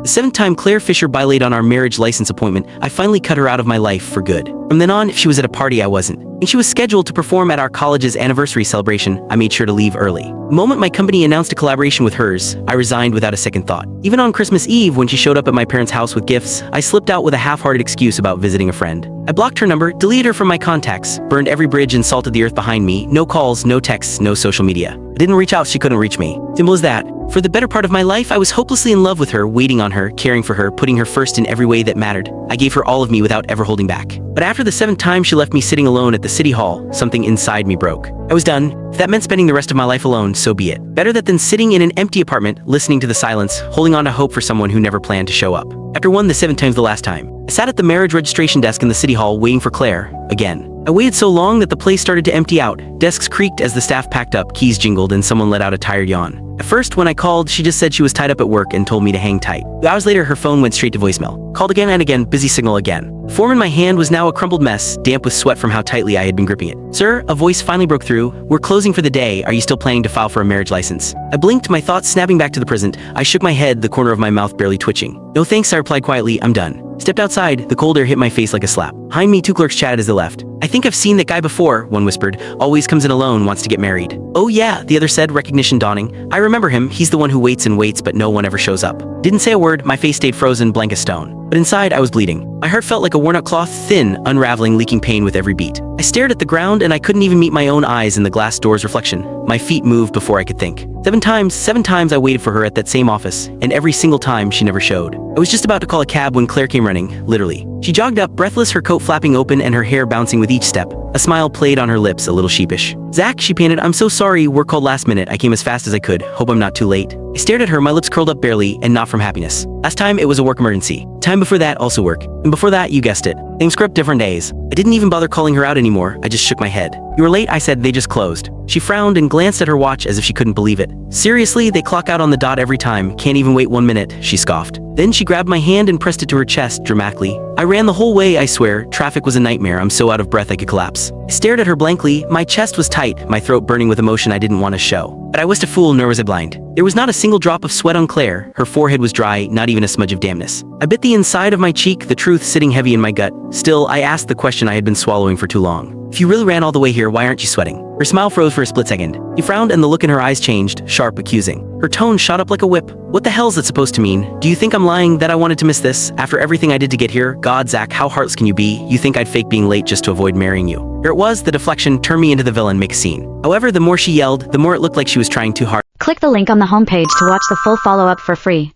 The seventh time Claire Fisher bilated on our marriage license appointment, I finally cut her out of my life for good. From then on, if she was at a party, I wasn't. And she was scheduled to perform at our college's anniversary celebration, I made sure to leave early. The moment my company announced a collaboration with hers, I resigned without a second thought. Even on Christmas Eve, when she showed up at my parents' house with gifts, I slipped out with a half-hearted excuse about visiting a friend. I blocked her number, deleted her from my contacts, burned every bridge and salted the earth behind me. No calls, no texts, no social media. I didn't reach out, she couldn't reach me. Simple as that. For the better part of my life, I was hopelessly in love with her, waiting on her, caring for her, putting her first in every way that mattered. I gave her all of me without ever holding back. But after the seventh time she left me sitting alone at the city hall, something inside me broke. I was done. If that meant spending the rest of my life alone, so be it. Better that than sitting in an empty apartment, listening to the silence, holding on to hope for someone who never planned to show up. After one, the seventh time's the last time. I sat at the marriage registration desk in the city hall waiting for Claire, again. I waited so long that the place started to empty out. Desks creaked as the staff packed up, keys jingled, and someone let out a tired yawn. At first, when I called, she just said she was tied up at work and told me to hang tight. 2 hours later, her phone went straight to voicemail. Called again and again, busy signal again. The form in my hand was now a crumpled mess, damp with sweat from how tightly I had been gripping it. Sir, a voice finally broke through. We're closing for the day. Are you still planning to file for a marriage license? I blinked, my thoughts snapping back to the present. I shook my head, the corner of my mouth barely twitching. No thanks, I replied quietly. I'm done. Stepped outside, the cold air hit my face like a slap. Behind me, 2 clerks chatted as they left. I think I've seen that guy before, one whispered. Always comes in alone, wants to get married. Oh yeah, the other said, recognition dawning. I remember him, he's the one who waits and waits but no one ever shows up. Didn't say a word, my face stayed frozen, blank as stone. But inside, I was bleeding. My heart felt like a worn-out cloth, thin, unraveling, leaking pain with every beat. I stared at the ground and I couldn't even meet my own eyes in the glass door's reflection. My feet moved before I could think. 7 times I waited for her at that same office, and every single time she never showed. I was just about to call a cab when Claire came running, literally. She jogged up, breathless, her coat flapping open and her hair bouncing with each step. A smile played on her lips, a little sheepish. Zach, she panted, I'm so sorry, work called last minute. I came as fast as I could. Hope I'm not too late. I stared at her, my lips curled up barely, and not from happiness. Last time, it was a work emergency. Time before that, also work. And before that, you guessed it. Same script, different days. I didn't even bother calling her out anymore. I just shook my head. You were late, I said. They just closed. She frowned and glanced at her watch as if she couldn't believe it. Seriously, they clock out on the dot every time. Can't even wait 1 minute, she scoffed. Then she grabbed my hand and pressed it to her chest, dramatically. I ran the whole way, I swear. Traffic was a nightmare. I'm so out of breath I could collapse. I stared at her blankly. My chest was tight, my throat burning with emotion I didn't want to show. But I was a fool, nor was I blind. There was not a single drop of sweat on Claire. Her forehead was dry, not even a smudge of dampness. I bit the inside of my cheek, the truth sitting heavy in my gut. Still, I asked the question I had been swallowing for too long. If you really ran all the way here, why aren't you sweating? Her smile froze for a split second. She frowned and the look in her eyes changed, sharp, accusing. Her tone shot up like a whip. What the hell's that supposed to mean? Do you think I'm lying that I wanted to miss this? After everything I did to get here? God, Zach, how heartless can you be? You think I'd fake being late just to avoid marrying you? Here it was, the deflection, turn me into the villain, make a scene. However, the more she yelled, the more it looked like she was trying too hard. Click the link on the homepage to watch the full follow-up for free.